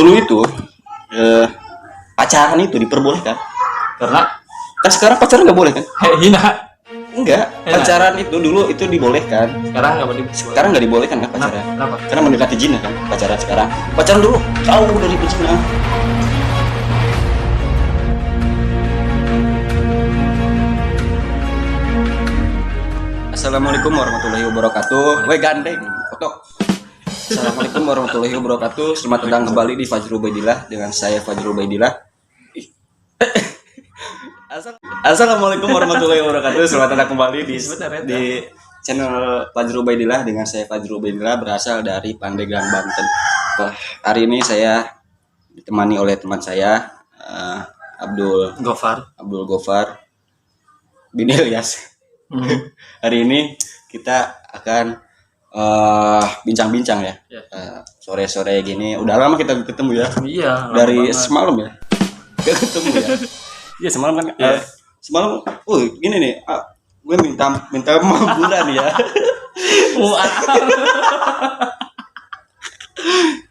dulu itu eh, pacaran itu diperbolehkan Karena kan sekarang pacaran nggak boleh kan? hina. Enggak, pacaran itu dulu itu dibolehkan, Sekarang nggak boleh. sekarang nggak dibolehkan kan pacaran? Kenapa? Karena mendekati zina kan pacaran sekarang. Pacaran dulu jauh dari zina. Assalamualaikum warahmatullahi wabarakatuh. Woi gandeng, foto. Assalamualaikum warahmatullahi wabarakatuh. Selamat datang kembali di Fajrul Ubaidillah dengan saya Fajrul Ubaidillah. Assalamualaikum warahmatullahi wabarakatuh. Selamat datang kembali di channel Fajrul Ubaidillah dengan saya Fajrul Ubaidillah, berasal dari Pandeglang, Banten. Wah, hari ini saya ditemani oleh teman saya Abdul Gofar bin Ilyas. Hari ini kita akan bincang-bincang ya. Sore-sore gini. Udah lama kita ketemu ya. Iya. Dari semalam ya. Gak ketemu ya. Iya semalam kan. Semalam. Gini nih. Gue minta bulan ya.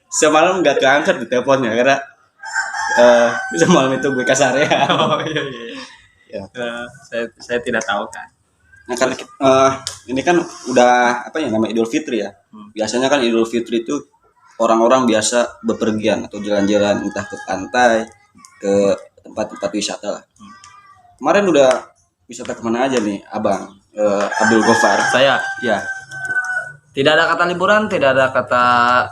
Semalam nggak keangkat di teleponnya karena semalam itu gue kasar ya. Oh iya. Ya. Saya tidak tahu kan. Nah karena ini kan udah namanya Idul Fitri ya. Biasanya kan Idul Fitri itu orang-orang biasa bepergian atau jalan-jalan entah ke pantai, ke tempat-tempat wisata lah. Kemarin udah wisata kemana aja nih, Abang Abdul Gofar? Saya Ya. tidak ada kata liburan, tidak ada kata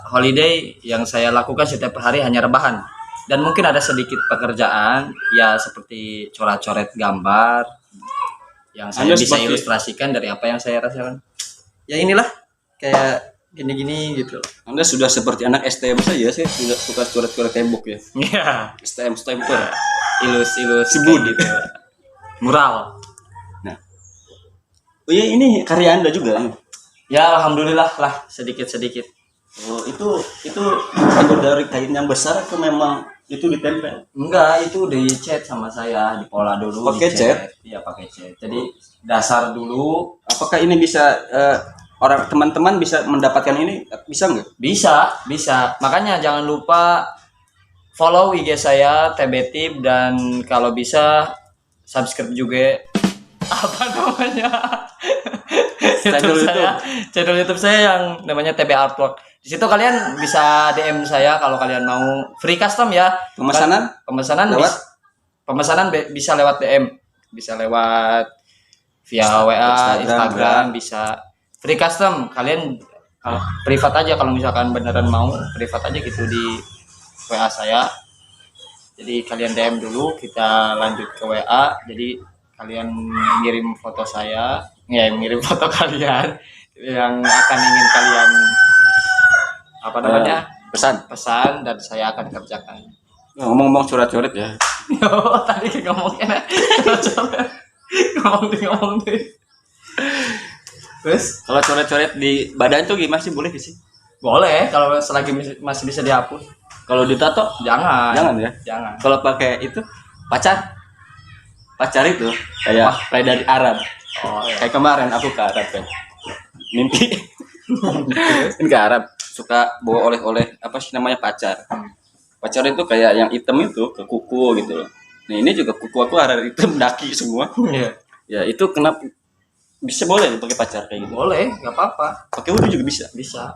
holiday. Yang saya lakukan setiap hari hanya rebahan. Dan mungkin ada sedikit pekerjaan ya seperti coret-coret gambar yang saya bisa ilustrasikan dari apa yang saya rasakan. Ya inilah kayak gini-gini gitu. Anda sudah seperti anak STM saja sih, tidak suka coret-coret tembok ya. Iya. STM stamper. Ilus Sebut gitu. Mural. Nah. Oh iya, ini karya Anda juga. Ya alhamdulillah lah sedikit-sedikit. Oh, itu dibuat dari kain yang besar atau memang itu ditempel? Enggak, itu dicat sama saya, dipola dulu. Pakai cat? Iya, pakai cat. Jadi dasar dulu. Apakah ini bisa orang teman-teman bisa mendapatkan ini, bisa nggak? Bisa. Makanya jangan lupa follow IG saya TBTip, dan kalau bisa subscribe juga apa namanya? channel YouTube saya yang namanya TB Artwork. Di situ kalian bisa DM saya kalau kalian mau free custom ya. Pemesanan bisa lewat DM, bisa lewat via WA, Instagram, bisa free custom. Kalian privat aja kalau misalkan beneran mau, privat aja gitu di WA saya. Jadi kalian DM dulu, kita lanjut ke WA. Jadi kalian ngirim foto saya, ngirim foto kalian yang akan ingin kalian pesan, dan saya akan kerjakan. Ngomong-ngomong coret-coret ya. Tadi ngomongnya ngomong deh. Terus Kalau coret-coret di badan tuh gimana sih, boleh sih? boleh kalau selagi masih bisa dihapus. Kalau ditato Jangan ya. Jangan. Kalau pakai itu pacar itu kayak dari Arab. Oh iya. Kayak kemarin aku ke Arab kan. Mimpi ini ke Arab, suka bawa oleh-oleh apa sih namanya, pacar. Pacar itu kayak yang hitam itu ke kuku gitu loh. Nah ini juga kuku aku ada hitam, daki semua. Iya. Ya itu kenapa bisa boleh pakai pacar kayak gitu? Boleh, nggak apa-apa. Pakai wudhu juga bisa. Bisa.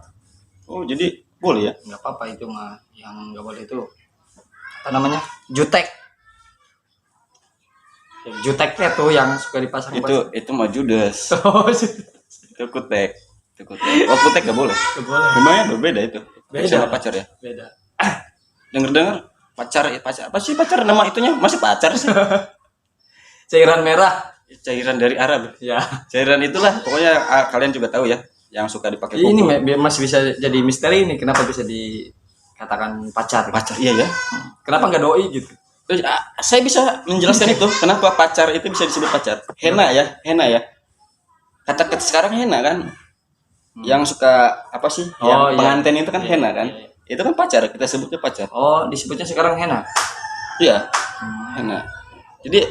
Oh jadi boleh ya? Nggak apa-apa itu mah. Yang nggak boleh itu apa namanya? Jutek. Juteknya tuh yang suka dipasang. Itu mah Judas. Oh, Itu kutek. Oh kutek gak boleh. nggak boleh. Memangnya berbeda itu. Beda. Sama pacar ya. Beda. Dengar pacar apa sih pacar, nama itunya masih pacar sih? Cairan merah. Cairan dari Arab. Ya. Cairan itulah pokoknya, kalian juga tahu ya, yang suka dipakai kuku. Ini masih bisa jadi misteri ini. Kenapa bisa dikatakan pacar? Pacar, iya ya. Kenapa nggak doi gitu? Saya bisa menjelaskan itu kenapa pacar itu bisa disebut pacar. Henna ya. Kata sekarang henna kan. Yang suka apa sih? Yang pengantin itu kan henna kan. Iya. Itu kan pacar, kita sebutnya pacar. Oh, disebutnya sekarang henna. Iya. Henna. Jadi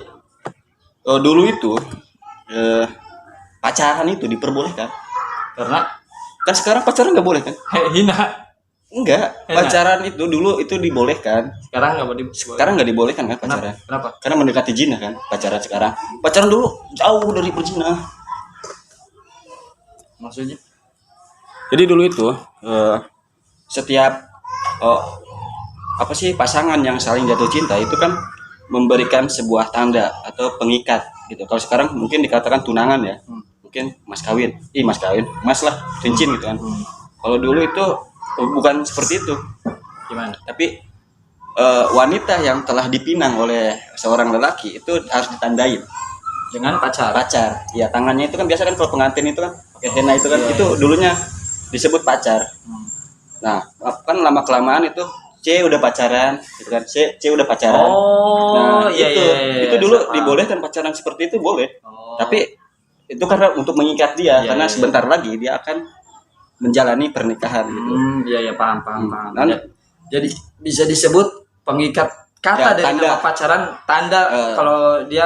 dulu itu pacaran itu diperbolehkan. Karena Kan sekarang pacaran nggak boleh kan? hina. Enggak, Enak. pacaran itu dulu itu dibolehkan. Sekarang nggak mau Sekarang nggak dibolehkan kan pacaran. Kenapa? Karena mendekati zina kan pacaran sekarang. Pacaran dulu jauh dari berzina. Maksudnya? Jadi dulu itu setiap apa sih pasangan yang saling jatuh cinta itu kan memberikan sebuah tanda atau pengikat gitu. Kalau sekarang mungkin dikatakan tunangan ya. Mungkin mas kawin. Mas lah, cincin gitu kan. Kalau dulu itu bukan seperti itu. Gimana? Tapi wanita yang telah dipinang oleh seorang lelaki itu harus ditandai Dengan pacar. ya, tangannya itu kan biasa kan kalau pengantin itu kan pakai henna itu kan itu dulunya disebut pacar. Nah kan lama kelamaan itu C udah pacaran gitu kan, C udah pacaran. Oh, Nah iya, itu iya, iya, itu dulu sama. dibolehkan pacaran seperti itu boleh. Oh. Tapi itu karena untuk mengikat dia, Iya, karena iya. sebentar lagi dia akan menjalani pernikahan gitu. Iya, paham. Nah, Jadi bisa disebut pengikat kata Ya, dari tanda. nama pacaran, tanda kalau dia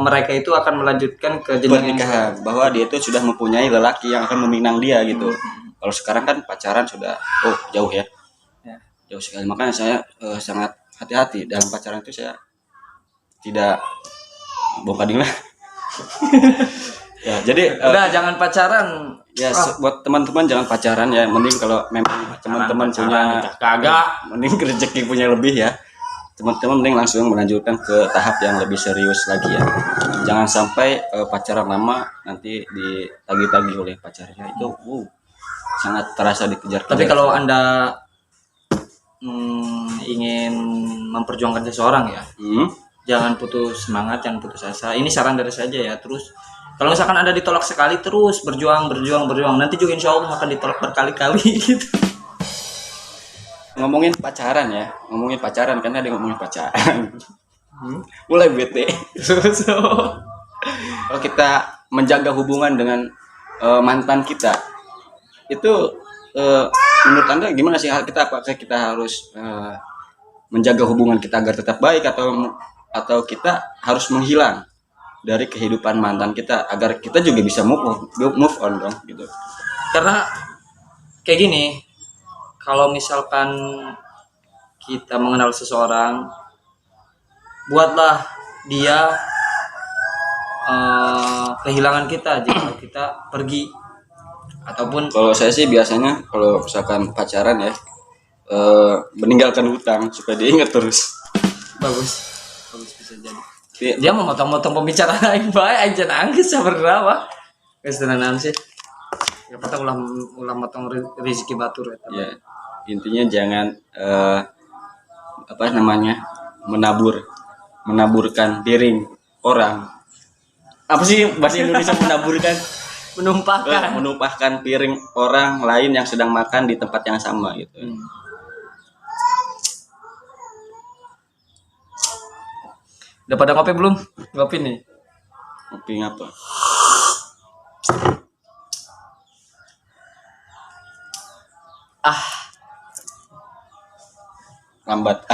mereka itu akan melanjutkan ke jenjang yang pernikahan bahwa dia itu sudah mempunyai lelaki yang akan meminang dia gitu. Kalau sekarang kan pacaran sudah jauh ya. Ya. Jauh sekali. Makanya saya sangat hati-hati dalam pacaran itu, saya tidak bongkading lah. Ya, jadi Udah jangan pacaran. ya buat teman-teman jangan pacaran ya, mending kalau memang teman-teman punya kagak. mending rezeki punya lebih ya. Teman-teman mending langsung melanjutkan ke tahap yang lebih serius lagi ya. Jangan sampai pacaran lama nanti ditagih-tagih oleh pacarnya, itu sangat terasa dikejar. Tapi kalau Anda ingin memperjuangkan seseorang ya, jangan putus semangat, jangan putus asa. Ini saran dari saya aja ya. Terus kalau misalkan Anda ditolak sekali, terus berjuang, nanti juga insya Allah akan ditolak berkali-kali gitu. ngomongin pacaran kan ada yang ngomongin pacaran. Mulai bete. Kalau kita menjaga hubungan dengan mantan kita, itu menurut Anda gimana sih, apakah kita harus menjaga hubungan kita agar tetap baik, atau kita harus menghilang dari kehidupan mantan kita agar kita juga bisa move on dong gitu. Karena kayak gini, kalau misalkan kita mengenal seseorang, buatlah dia kehilangan kita jika kita pergi. Ataupun Kalau saya sih biasanya kalau misalkan pacaran ya, meninggalkan hutang supaya dia ingat terus. bagus bisa jadi. Tapi, Dia memotong-motong pembicaraan yang baik aja, nangis berapa guys, tenanan sih ya, patah ulah motong rezeki batur ya, intinya jangan menaburkan piring orang. Apa sih bahasa Indonesia menaburkan? Menumpahkan piring orang lain yang sedang makan di tempat yang sama gitu. Udah pada ngopi belum? Ngopi nih. Ngopi apa? Lambat.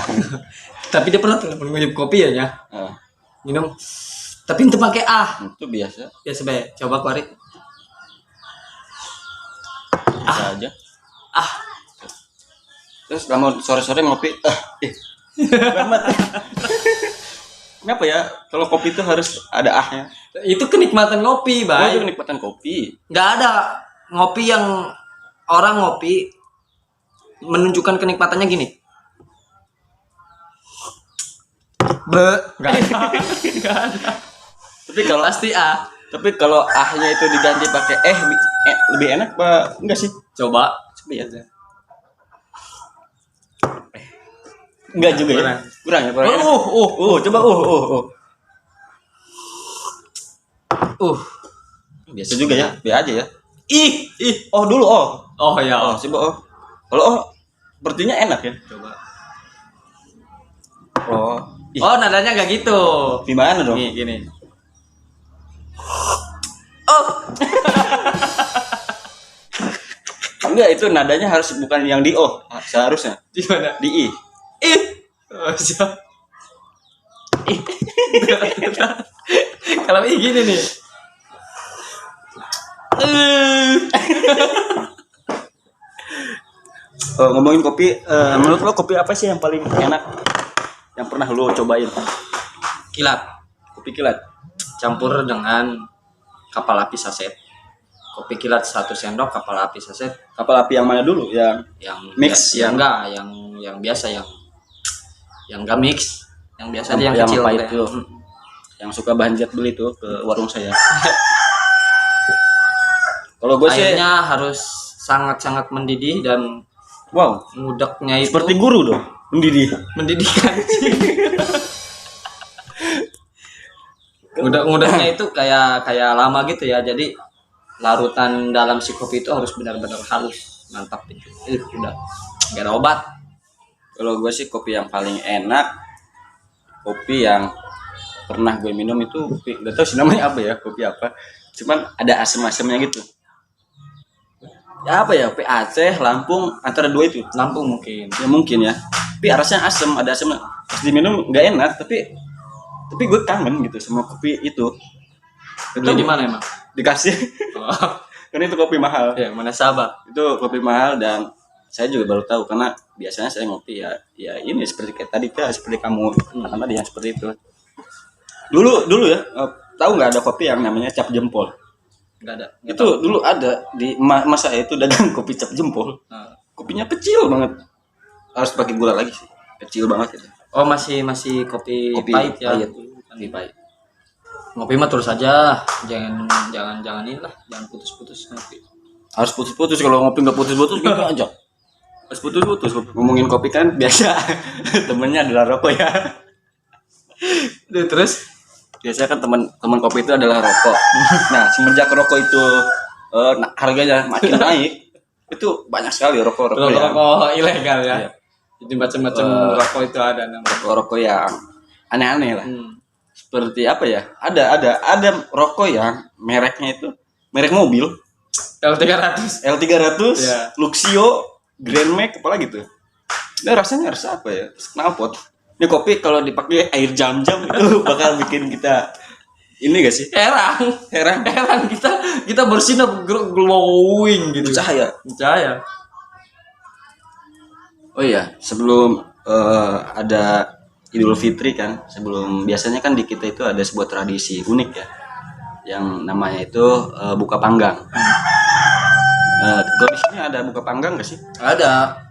Tapi dia pernah tuh minum kopi ya, minum. Tapi itu pakai Itu biasa. Biasa baik. Coba keluarin. Bisa aja. Terus kamu sore-sore ngopi. Lambat. Kenapa ya? Kalau kopi itu harus ada ahnya. Itu kenikmatan ngopi, Bay. Itu kenikmatan kopi. Nggak ada ngopi yang orang ngopi menunjukkan kenikmatannya gini. Nggak ada. Tapi kalau Pasti Tapi kalau ahnya itu diganti pakai lebih enak apa enggak sih? Coba ya. Enggak juga ya. Kurang ya. Coba biasa juga ya. Be aja ya. Dulu ya. Coba kalau sepertinya enak ya. Coba. Nadanya nggak gitu. Gimana dong? Nih, gini. Enggak, itu nadanya harus bukan yang di seharusnya. Gimana? Di I. Siap. Kalau gini nih. Ngomongin kopi, menurut lo kopi apa sih yang paling enak yang pernah lo cobain? Kilat. Kopi kilat. Campur dengan kapal api saset. Kopi kilat 1 sendok, kapal api saset. Kapal api yang mana dulu? Yang mix ya, enggak, yang biasa, yang enggak mix, yang biasa yang kecil pahit itu. Yang suka banjat beli tuh ke warung saya. Kalau gue sih airnya harus sangat-sangat mendidih dan wow, ngudeknya itu seperti guru dong, mendidihkan. Ngudeknya itu kayak lama gitu ya. Jadi larutan dalam si kopi itu harus benar-benar halus, mantap itu. Udah nggak ada obat. Kalau gue sih kopi yang paling enak, kopi yang pernah gue minum itu kopi, nggak tahu sih namanya apa ya, kopi apa, cuman ada asam-asamnya gitu. Ya apa ya, kopi Aceh, Lampung, antara dua itu. Lampung mungkin. Ya mungkin ya. Tapi rasanya asam, ada asamnya. Pas diminum nggak enak, tapi gue kangen gitu sama kopi itu. Beli di mana emang? Dikasih. Karena itu kopi mahal. Ya, mana Sabah. Itu kopi mahal dan saya juga baru tahu karena biasanya saya ngopi ya ini seperti kayak tadi seperti kamu makan tadi yang seperti itu. Dulu ya, tahu nggak ada kopi yang namanya cap jempol? Nggak ada. Itu tahu. Dulu ada di masa itu dagang kopi cap jempol. Kopinya kecil banget. Harus pakai gula lagi sih. Kecil banget itu. Oh, masih kopi pahit ya. Kopi pahit. Ngopi mah terus aja. Jangan inilah, jangan putus-putus ngopi. Harus putus-putus, kalau ngopi nggak putus-putus gitu aja. Harus putus-putus. Ngomongin kopi kan biasa temennya adalah rokok ya. Terus biasanya kan teman kopi itu adalah rokok. Nah, semenjak rokok itu harganya makin naik, itu banyak sekali rokok ilegal ya. Jadi macam-macam rokok itu ada namanya. Rokok yang aneh-aneh lah. Seperti apa ya? Ada rokok yang mereknya itu merek mobil. L300. Ya. Luxio, Grand Max, apalagi tuh. Ini rasanya rasa apa ya? Knalpot. Ini kopi kalau dipakai air jam-jam itu bakal bikin kita ini gak sih? Heran kita bersinar glowing gitu. Cahaya. Oh iya, sebelum ada Idul Fitri kan, biasanya kan di kita itu ada sebuah tradisi unik ya, yang namanya itu buka panggang. Kalau di sini ada buka panggang gak sih? Ada.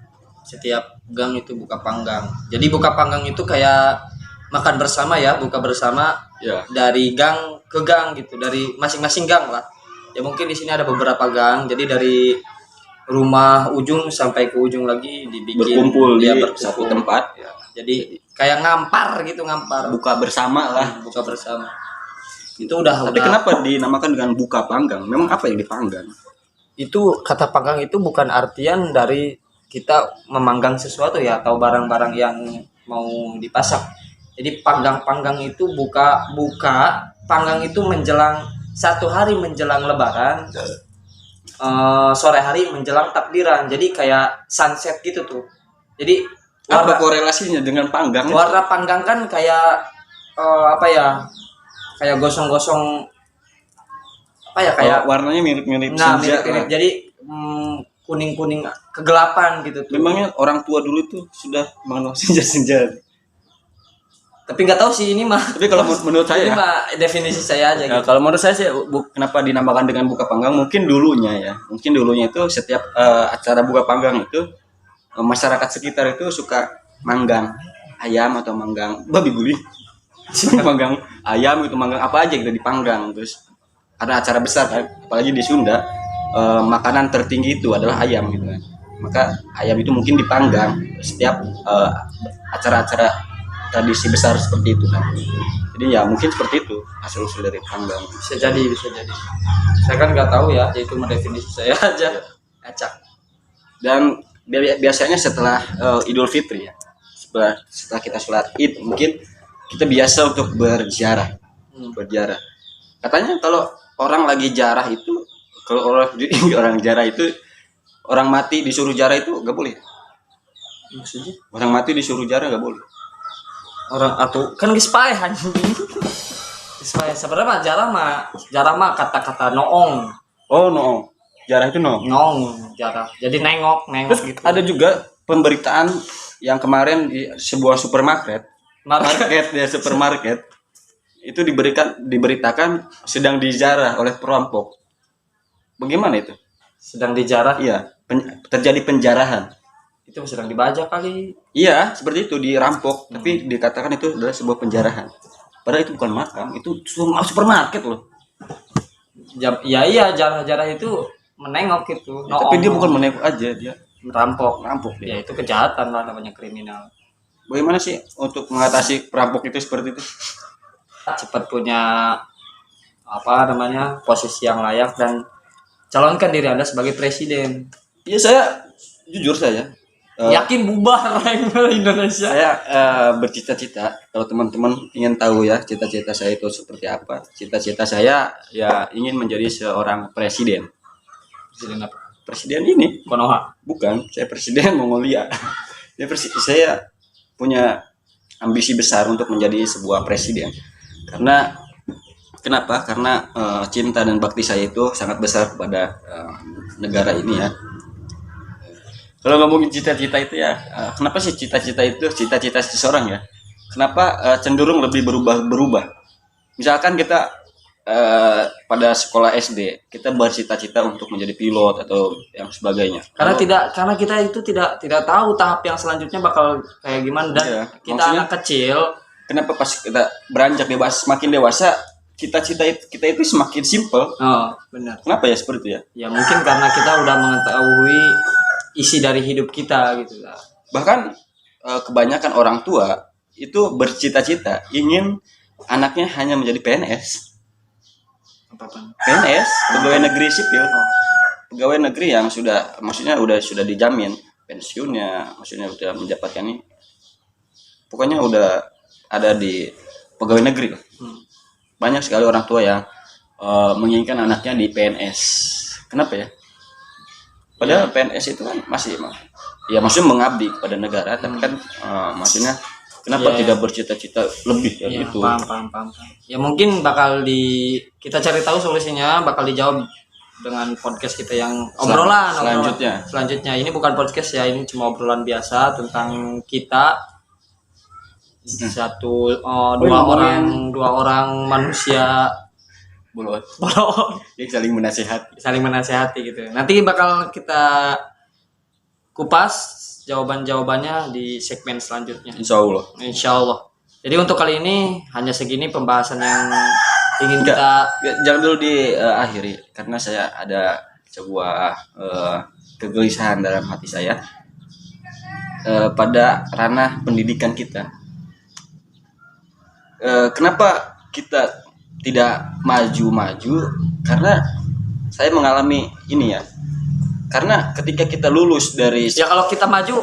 Setiap gang itu buka panggang. Jadi buka panggang itu kayak makan bersama ya, buka bersama ya. Dari gang ke gang gitu, dari masing-masing gang lah. Ya mungkin di sini ada beberapa gang. Jadi dari rumah ujung sampai ke ujung lagi dibikin berkumpul di satu tempat. Ya. Jadi kayak ngampar. Buka bersama lah. Buka bersama. Itu udah. Tapi kenapa dinamakan dengan buka panggang? Memang apa yang dipanggang? Itu kata panggang itu bukan artian dari kita memanggang sesuatu ya, atau barang-barang yang mau dipasak. Jadi panggang itu buka panggang itu menjelang 1 hari menjelang Lebaran, sore hari menjelang takbiran. Jadi kayak sunset gitu tuh. Jadi apa korelasinya dengan panggang? Warna panggang kan kayak apa ya? Kayak gosong-gosong apa ya, kayak warnanya mirip-mirip senja. Mirip. Jadi kuning-kuning kegelapan gitu tuh. Memangnya orang tua dulu tuh sudah mengenal senja-senja. Tapi nggak tahu sih ini mah. Tapi kalau menurut saya, ini mah definisi saya aja. Gitu. Kalau menurut saya sih, kenapa dinamakan dengan buka panggang? Mungkin dulunya itu setiap acara buka panggang itu masyarakat sekitar itu suka manggang ayam atau manggang babi guling, manggang ayam itu, manggang apa aja gitu dipanggang. Terus ada acara besar kan, apalagi di Sunda. Makanan tertinggi itu adalah ayam gitu kan, maka ayam itu mungkin dipanggang setiap acara-acara tradisi besar seperti itu kan. Jadi ya mungkin seperti itu asal usul dari panggang. Bisa jadi saya kan nggak tahu ya, itu mendefinisi saya aja. Acak. Dan biasanya setelah Idul Fitri ya, setelah kita sholat Id, mungkin kita biasa untuk berziarah. Katanya kalau orang lagi jarah itu, kalau orang jarah itu, orang mati disuruh jarah itu nggak boleh. Maksudnya? Orang mati disuruh jarah nggak boleh. Orang atau kan gespae anjing. Gespae sebenarnya jarah mah kata-kata noong. Oh noong. Jarah itu no. Jarah. Jadi nengok Terus gitu. ada juga pemberitaan yang kemarin di sebuah supermarket. Supermarket itu diberitakan sedang dijarah oleh perampok. Bagaimana itu? Sedang dijarah. Iya, terjadi penjarahan. Itu sedang dibajak kali. Iya, seperti itu dirampok, tapi dikatakan itu adalah sebuah penjarahan. Padahal itu bukan makam, itu supermarket loh. Iya, jarah-jarah itu menengok gitu. Ya, tapi dia bukan menengok aja, dia merampok. dia. Ya itu kejahatan lah, namanya kriminal. Bagaimana sih untuk mengatasi perampok itu seperti itu? Cepat punya posisi yang layak dan calonkan diri Anda sebagai presiden. Iya, saya jujur yakin bubar Indonesia. Saya bercita-cita, kalau teman-teman ingin tahu ya cita-cita saya itu seperti apa. Cita-cita saya ya ingin menjadi seorang presiden. Presiden apa? Presiden ini Konoha. Bukan, saya presiden Mongolia. Saya punya ambisi besar untuk menjadi sebuah presiden. Kenapa? Karena cinta dan bakti saya itu sangat besar kepada negara ini ya. Kalau ngomongin cita-cita itu ya, kenapa sih cita-cita itu cita-cita seseorang ya? Kenapa cenderung lebih berubah? Misalkan kita pada sekolah SD kita bercita-cita untuk menjadi pilot atau yang sebagainya. Karena kita itu tidak tahu tahap yang selanjutnya bakal kayak gimana dan iya, kita anak kecil. Kenapa pas kita beranjak dewasa, semakin dewasa cita-cita kita itu semakin simple. Oh, benar. Kenapa ya seperti itu ya? Ya mungkin karena kita udah mengetahui isi dari hidup kita gitu lah. Bahkan kebanyakan orang tua itu bercita-cita ingin anaknya hanya menjadi PNS. PNS, pegawai negeri sipil. Pegawai negeri yang sudah dijamin pensiunnya, maksudnya sudah mendapatkan ini. Pokoknya udah ada di pegawai negeri. Banyak sekali orang tua yang menginginkan anaknya di PNS. Kenapa ya? Padahal PNS itu kan maksudnya mengabdi kepada negara, tapi kan maksudnya kenapa tidak bercita-cita lebih dari itu? Paham. Ya mungkin kita cari tahu solusinya, bakal dijawab dengan podcast kita yang obrolan. Selanjutnya ini bukan podcast ya, ini cuma obrolan biasa tentang kita dua orang manusia bolot yang saling menasehati gitu. Nanti bakal kita kupas jawabannya di segmen selanjutnya. Insya Allah. Jadi untuk kali ini hanya segini pembahasan yang ingin jangan dulu diakhiri karena saya ada sebuah kegelisahan dalam hati saya pada ranah pendidikan kita. Kenapa kita tidak maju? Karena saya mengalami ini ya. Karena ketika kita lulus dari kalau kita maju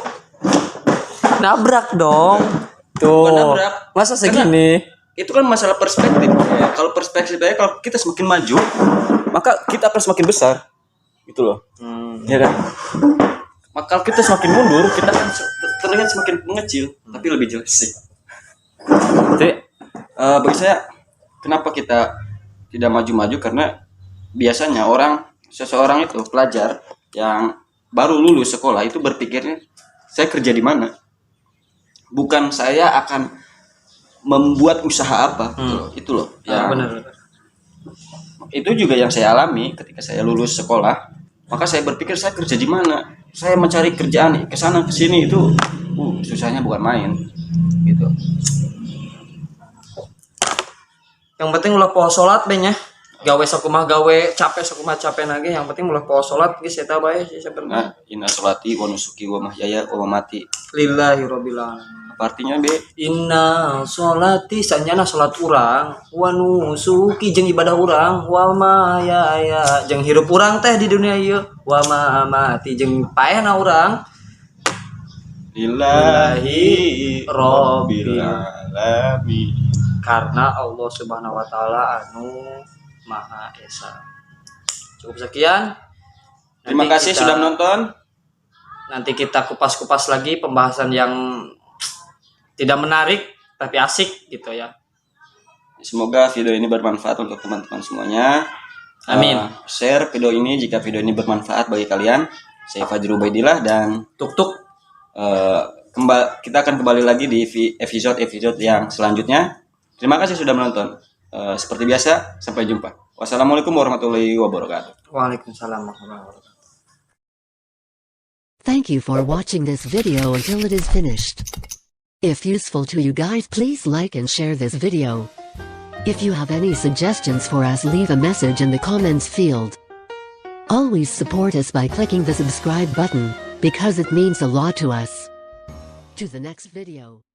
nabrak dong. Tuh. Nabrak. Masa segini? Itu kan masalah perspektif. Ya. Kalau perspektif saya kalau kita semakin maju, maka kita akan semakin besar. Gitu loh. Ya kan? Maka kalau kita semakin mundur, kita akan terlihat semakin mengecil, tapi lebih jelas sih. Jadi bagi saya kenapa kita tidak maju-maju karena biasanya seseorang itu pelajar yang baru lulus sekolah itu berpikirnya saya kerja di mana, bukan saya akan membuat usaha apa. Itu loh benar. Itu juga yang saya alami ketika saya lulus sekolah, maka saya berpikir saya kerja di mana, saya mencari kerjaan kesana kesini itu susahnya bukan main gitu. Yang penting ulah poho salat be nya. Gawe sakumaha gawe, capek nage, yang penting ulah poho salat geus eta bae sih sebenarnya. Inna sholati wa nusuki wa mahyaya wa mamati lillahi rabbil alamin. Apa artinya be? Inna sholati sanyana salat urang, wa nusuki jeung ibadah urang, wa mahyaya jeung hirup urang teh di dunia ieu, wa mamati jeung paehna urang lillahi rabbil alamin. Karena Allah Subhanahu wa taala anu Maha Esa. Cukup sekian. Terima kasih sudah menonton. Nanti kita kupas-kupas lagi pembahasan yang tidak menarik tapi asik gitu ya. Semoga video ini bermanfaat untuk teman-teman semuanya. Amin. Share video ini jika video ini bermanfaat bagi kalian. Saya Fajrul Ubaidillah dan Tuk. Kita akan kembali lagi di episode yang selanjutnya. Terima kasih sudah menonton. Seperti biasa, sampai jumpa. Wassalamualaikum warahmatullahi wabarakatuh. Waalaikumsalam warahmatullahi wabarakatuh. Thank you for watching this video until it is finished. If useful to you guys, please like and share this video. If you have any suggestions for us, leave a message in the comments field. Always support us by clicking the subscribe button, because it means a lot to us. To the next video.